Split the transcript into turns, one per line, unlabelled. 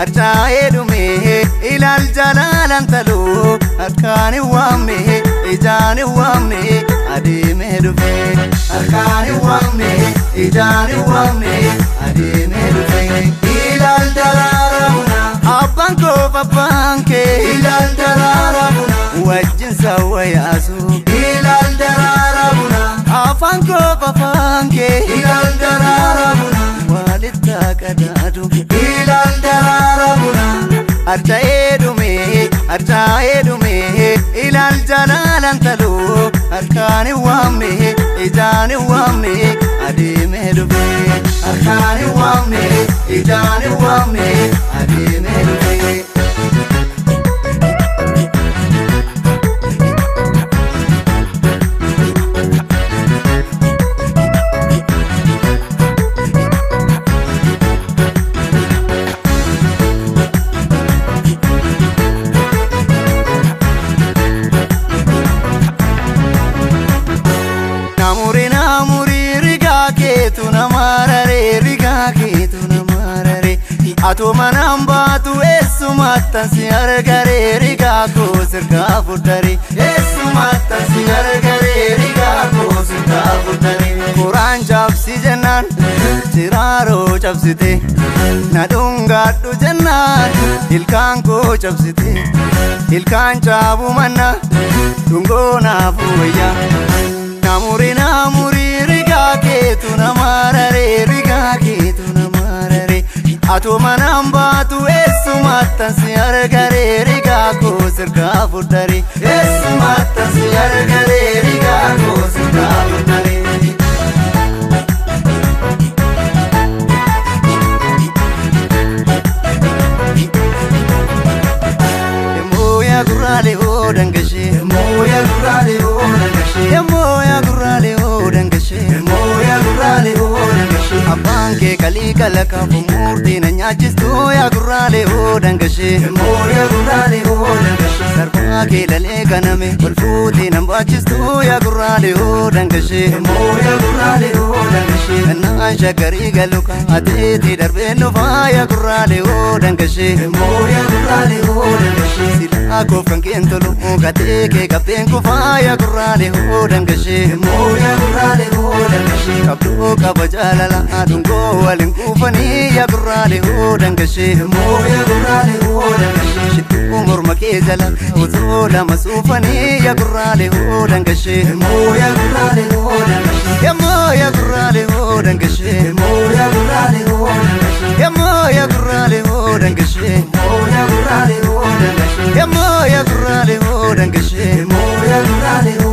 archa'ee dhume ilal jalalan talu harkaani waamne ijaani waamne adeemee dhufe harkaani waamne ijaani waamne adeemee dhufe ilal daraaramuna abbaan koo abbaan kee ilal daraaramuna wajjin sawwa yaasu ilal daraaramuna afaan koo afaan kee ilal daraaramuna walitta qadaadu ilal daraaramuna archa'ee dhume ilal jalalan talu harkaani waamne ijaani waamne adeemee dhufe harkaani waamne ijaani waamne adeemee dhufe Atu manambatu esumatan si argare riga ko sirka futari esumatan si argare riga ko sirka futari Quran jabsi jannan siraro jabsite nadungadu jannan ilkan ko jabsite ilkan jabu manna dungona fuya namuri riga ke tu namarare riga ke tu namarare Atu manambatu esumatan si argare riga ko sirka futari esumatan si argare riga ko sirka futari Moya gurale o dangashe moya gurale o dangashe moya gurale o dangashe moya gurale o dangashe Abange kali kala ka murti na nyachistu ya gurale o dangashe moya gurale o dangashe sarpa ke lale kaname walfuti na bachistu ya gurale o dangashe moya gurale o dangashe na shakari galuka ateti darbe no ya gurale o dangashe moya gurale o dangashe sila ko frankentolo gate ke kapen ko ya gurale o dangashe moya gurale o dangashe kabdo kabajalala adungo walin kufani ya gurale o dangashe moya gurale o dangashe shitu murma ke jala uzola masufani ya gurale o dangashe moya gurale o dangashe ya moya gurale o dangashe moya gurale o dangashe ya moya gurale o dangashe moya gurale o dangashe ya moya gurale o dangashe moya gurale o